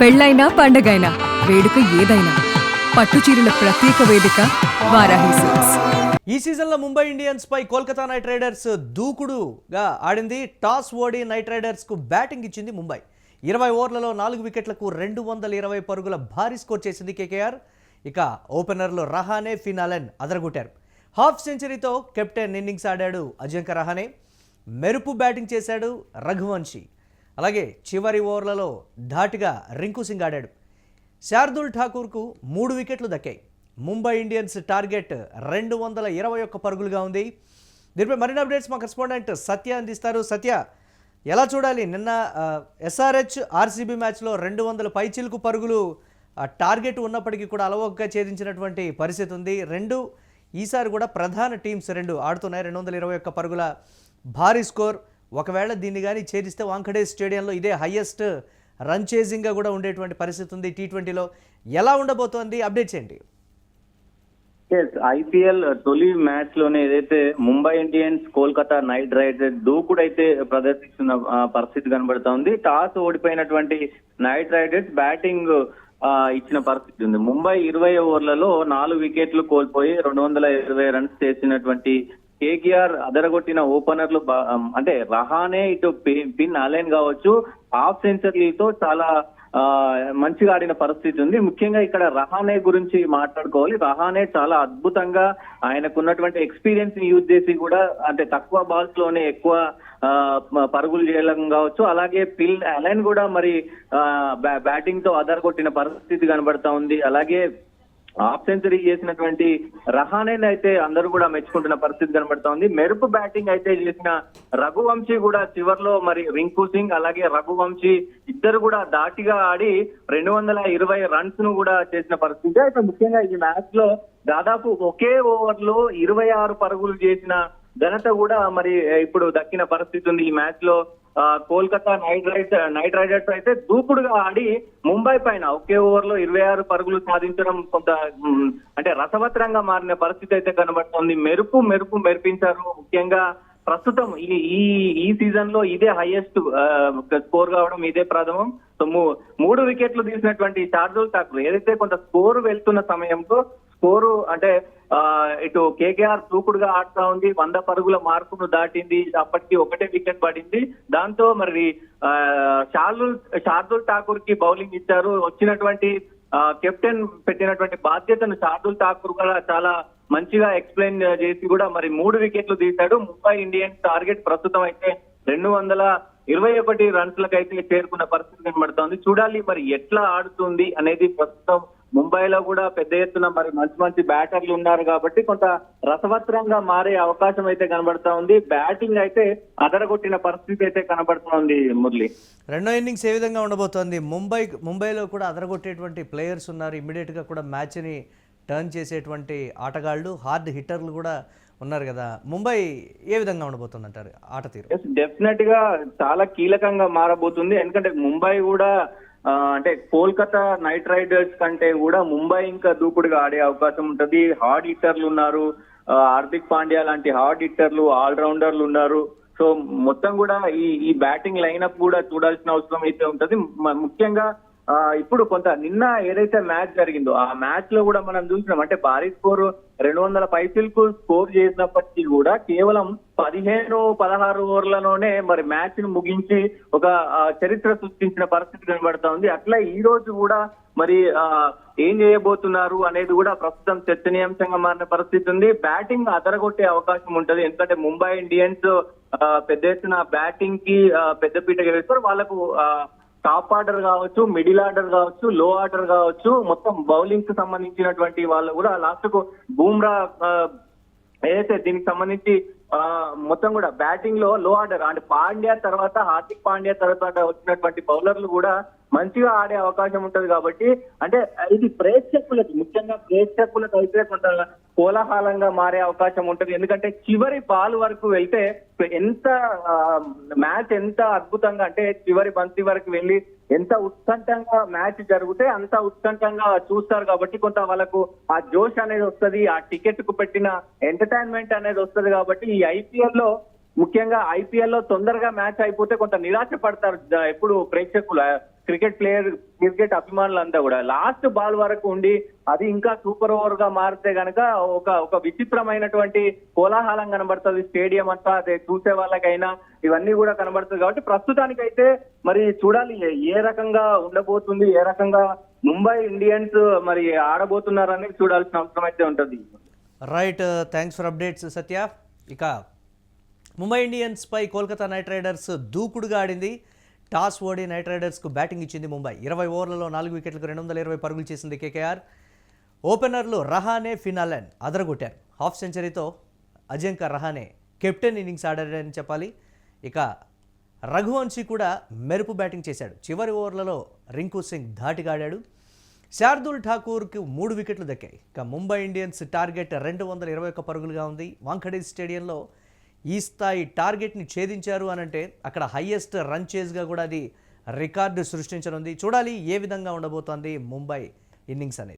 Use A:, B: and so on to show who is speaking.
A: పెళ్ళైనా పండగైనా వేడుక ఏదైనా పట్టుచీరల ప్రత్యేక వేదిక వారాహి సిల్క్స్.
B: ఈ సీజన్లో ముంబై ఇండియన్స్ పై కోల్కతా నైట్ రైడర్స్ దూకుడుగా ఆడింది. టాస్ ఓడి నైట్ రైడర్స్కు బ్యాటింగ్ ఇచ్చింది ముంబై. 20 ఓవర్లలో 4 వికెట్లకు 220 పరుగుల భారీ స్కోర్ చేసింది కేకేఆర్. ఇక ఓపెనర్లు రహానే, ఫినాలెన్ అదరగొట్టారు. హాఫ్ సెంచరీతో కెప్టెన్ ఇన్నింగ్స్ ఆడాడు అజింక్య రహానే. మెరుపు బ్యాటింగ్ చేశాడు రఘువంశీ. అలాగే చివరి ఓవర్లలో ధాటిగా రింకు సింగ్ ఆడాడు. శార్దుల్ ఠాకూర్కు 3 వికెట్లు దక్కాయి. ముంబై ఇండియన్స్ టార్గెట్ 221 పరుగులుగా ఉంది. దీనిపై మరిన్ని అప్డేట్స్ మా కరెస్పాండెంట్ సత్య అందిస్తారు. సత్య, ఎలా చూడాలి? నిన్న ఎస్ఆర్హెచ్ ఆర్సీబీ మ్యాచ్లో 200 పైచిలుకు పరుగులు టార్గెట్ ఉన్నప్పటికీ కూడా అలవోకగా ఛేదించినటువంటి పరిస్థితి ఉంది. ఈసారి కూడా ప్రధాన టీమ్స్ ఆడుతున్నాయి. 221 పరుగుల భారీ స్కోర్. ఒకవేళ దీన్ని కానీ ఛేదిస్తే వాంఖడే స్టేడియంలో ఇదే హైయెస్ట్ రన్ చేజింగ్గా కూడా ఉండేటువంటి పరిస్థితి ఉంది. టీ20లో ఎలా ఉండబోతోంది? అప్డేట్ చేయండి.
C: ఐపీఎల్ తొలి మ్యాచ్ లోనే ఏదైతే Mumbai Indians Kolkata Knight Riders దూకుడైతే ప్రదర్శిస్తున్న పరిస్థితి కనబడతా ఉంది. టాస్ ఓడిపోయినటువంటి నైట్ రైడర్స్ బ్యాటింగ్ ఇచ్చిన పరిస్థితి ఉంది. ముంబై 20 ఓవర్లలో 4 వికెట్లు కోల్పోయి 220 రన్స్ చేసినటువంటి కేకేఆర్ అదరగొట్టిన ఓపెనర్లు అంటే రహానే, ఇటు పిన్ అలైన్ కావచ్చు, హాఫ్ సెంచరీతో చాలా మంచిగా ఆడిన పరిస్థితి ఉంది. ముఖ్యంగా ఇక్కడ రహానే గురించి మాట్లాడుకోవాలి. రహానే చాలా అద్భుతంగా ఆయనకున్నటువంటి ఎక్స్పీరియన్స్ ని యూజ్ చేసి కూడా అంటే తక్కువ బాల్స్ లోనే ఎక్కువ పరుగులు చేయడం కావచ్చు. అలాగే పిన్ అలైన్ కూడా మరి బ్యాటింగ్ తో అదరగొట్టిన పరిస్థితి కనబడతా ఉంది. అలాగే హాఫ్ సెంచరీ చేసినటువంటి రహానే అయితే అందరూ కూడా మెచ్చుకుంటున్న పరిస్థితి కనబడతా ఉంది. మెరుపు బ్యాటింగ్ అయితే చేసిన రఘువంశీ కూడా చివర్లో మరి రింకు సింగ్ అలాగే రఘువంశీ ఇద్దరు కూడా ధాటిగా ఆడి 220 రన్స్ ను కూడా చేసిన పరిస్థితి. అయితే ముఖ్యంగా ఈ మ్యాచ్ లో దాదాపు ఒకే ఓవర్ లో 26 పరుగులు చేసిన ఘనత కూడా మరి ఇప్పుడు దక్కిన పరిస్థితి ఉంది. ఈ మ్యాచ్ లో కోల్కతా నైట్ రైడర్స్ అయితే దూకుడుగా ఆడి ముంబై పైన ఒకే ఓవర్ లో 26 పరుగులు సాధించడం కొంత అంటే రసవత్రంగా మారిన పరిస్థితి అయితే కనబడుతోంది. మెరిపించారు. ముఖ్యంగా ప్రస్తుతం ఈ సీజన్ లో ఇదే హైయెస్ట్ స్కోర్ కావడం ఇదే ప్రథమం. సో 3 వికెట్లు తీసినటువంటి శార్దుల్ ఠాకూర్ ఏదైతే కొంత స్కోర్ వెళ్తున్న సమయంలో స్కోరు అంటే ఇటు కేకేఆర్ దూకుడుగా ఆడుతా ఉంది. 100 పరుగుల మార్కును దాటింది. అప్పటికి 1 వికెట్ పడింది. దాంతో మరి శార్దుల్ ఠాకూర్ కి బౌలింగ్ ఇచ్చారు. వచ్చినటువంటి కెప్టెన్ పెట్టినటువంటి బాధ్యతను శార్దుల్ ఠాకూర్ కూడా చాలా మంచిగా ఎక్స్ప్లెయిన్ చేసి కూడా మరి 3 వికెట్లు తీశాడు. ముంబై ఇండియన్స్ టార్గెట్ ప్రస్తుతం అయితే 221 రన్స్లకైతే చేరుకున్న పరిస్థితి కనబడుతోంది. చూడాలి మరి ఎట్లా ఆడుతుంది అనేది. ప్రస్తుతం ముంబైలో కూడా పెద్ద ఎత్తున మరి మంచి బ్యాటర్లు ఉన్నారు కాబట్టి కొంత రసవత్రంగా మారే అవకాశం అయితే కనబడతా ఉంది. బ్యాటింగ్ అయితే అదరగొట్టిన పరిస్థితి అయితే కనబడుతూ ఉంది. మురళి,
B: రెండో ఇన్నింగ్స్ ఏ విధంగా ఉండబోతోంది? ముంబైలో కూడా అదరగొట్టేటువంటి ప్లేయర్స్ ఉన్నారు. ఇమ్మీడియట్ గా కూడా మ్యాచ్ ని టర్న్ చేసేటువంటి ఆటగాళ్లు, హార్డ్ హిట్టర్లు కూడా ఉన్నారు కదా. ముంబై ఏ విధంగా ఉండబోతుంది అంటారు ఆట తీరు?
C: డెఫినెట్ గా చాలా కీలకంగా మారబోతుంది. ఎందుకంటే ముంబై కూడా అంటే కోల్కతా నైట్ రైడర్స్ కంటే కూడా ముంబై ఇంకా దూకుడుగా ఆడే అవకాశం ఉంటది. హార్డ్ హిట్టర్లు ఉన్నారు. హార్దిక్ పాండ్యా లాంటి హార్డ్ హిట్టర్లు, ఆల్రౌండర్లు ఉన్నారు. సో మొత్తం కూడా ఈ బ్యాటింగ్ లైనప్ కూడా చూడాల్సిన అవసరం అయితే ఉంటది. ముఖ్యంగా ఇప్పుడు కొంత నిన్న ఏదైతే మ్యాచ్ జరిగిందో ఆ మ్యాచ్ లో కూడా మనం చూసినాం. అంటే భారీ స్కోర్ 200 పైచిలకు స్కోర్ చేసినప్పటికీ కూడా కేవలం 15-16 ఓవర్లలోనే మరి మ్యాచ్ ను ముగించి ఒక చరిత్ర సృష్టించిన పరిస్థితి కనబడతా ఉంది. అట్లా ఈ రోజు కూడా మరి ఏం చేయబోతున్నారు అనేది కూడా ప్రస్తుతం చర్చనీయాంశంగా మారిన పరిస్థితి ఉంది. బ్యాటింగ్ అదరగొట్టే అవకాశం ఉంటది. ఎందుకంటే ముంబై ఇండియన్స్ పెద్ద ఎత్తున బ్యాటింగ్ కి పెద్దపీట వేస్తారు. వాళ్ళకు టాప్ ఆర్డర్ కావచ్చు, మిడిల్ ఆర్డర్ కావచ్చు, లో ఆర్డర్ కావచ్చు, మొత్తం బౌలింగ్ కి సంబంధించినటువంటి వాళ్ళు కూడా లాస్ట్ కు బూమ్రా ఏదైతే దీనికి సంబంధించి మొత్తం కూడా బ్యాటింగ్ లో ఆర్డర్ అంటే పాండ్యా తర్వాత, హార్దిక్ పాండ్యా తర్వాత వచ్చినటువంటి బౌలర్లు కూడా మంచిగా ఆడే అవకాశం ఉంటది. కాబట్టి అంటే ఇది ప్రేక్షకులకి, ముఖ్యంగా ప్రేక్షకులకు అయితే కొంత కోలాహలంగా మారే అవకాశం ఉంటది. ఎందుకంటే చివరి బాల్ వరకు వెళ్తే ఎంత మ్యాచ్ ఎంత అద్భుతంగా అంటే చివరి బంతి వరకు వెళ్ళి ఎంత ఉత్కంఠంగా మ్యాచ్ జరిగితే అంత ఉత్కంఠంగా చూస్తారు. కాబట్టి కొంత వాళ్ళకు ఆ జోష్ అనేది వస్తుంది, ఆ టికెట్ కు పెట్టిన ఎంటర్టైన్మెంట్ అనేది వస్తుంది. కాబట్టి ఈ ఐపీఎల్ లో ముఖ్యంగా ఐపీఎల్ లో తొందరగా మ్యాచ్ అయిపోతే కొంత నిరాశ పడతారు ఎప్పుడు ప్రేక్షకులు. క్రికెట్ అభిమానులంతా కూడా లాస్ట్ బాల్ వరకు ఉండి అది ఇంకా సూపర్ ఓవర్ గా మారితే గనక ఒక విచిత్రమైనటువంటి కోలాహలం కనబడుతుంది స్టేడియం అంతా. అదే చూసే వాళ్ళకైనా ఇవన్నీ కూడా కనబడుతుంది. కాబట్టి ప్రస్తుతానికైతే మరి చూడాలి ఏ రకంగా ఉండబోతుంది, ఏ రకంగా ముంబై ఇండియన్స్ మరి ఆడబోతున్నారని చూడాల్సిన అవసరం అయితే ఉంటుంది.
B: రైట్, థ్యాంక్స్ ఫర్ అప్డేట్స్ సత్య. ఇక ముంబై ఇండియన్స్ పై కోల్కతా నైట్ రైడర్స్ దూకుడుగా ఆడింది. టాస్ ఓడి నైట్ రైడర్స్కు బ్యాటింగ్ ఇచ్చింది ముంబై. 20 ఓవర్లలో 4 వికెట్లకు 220 పరుగులు చేసింది కేకేఆర్. ఓపెనర్లు రహానే, ఫినాలెన్ అదరగొట్టారు. హాఫ్ సెంచరీతో అజింక్య రహానే కెప్టెన్ ఇన్నింగ్స్ ఆడారని చెప్పాలి. ఇక రఘువంశీ కూడా మెరుపు బ్యాటింగ్ చేశాడు. చివరి ఓవర్లలో రింకు సింగ్ ధాటిగా ఆడాడు. శార్దుల్ ఠాకూర్కు 3 వికెట్లు దక్కాయి. ఇక ముంబై ఇండియన్స్ టార్గెట్ 221 పరుగులుగా ఉంది. వాంఖడే స్టేడియంలో ఈ స్థాయి టార్గెట్ని ఛేదించారు అనంటే అక్కడ హైయెస్ట్ రన్ చేజ్గా కూడా అది రికార్డు సృష్టించనుంది. చూడాలి ఏ విధంగా ఉండబోతోంది ముంబై ఇన్నింగ్స్ అనేది.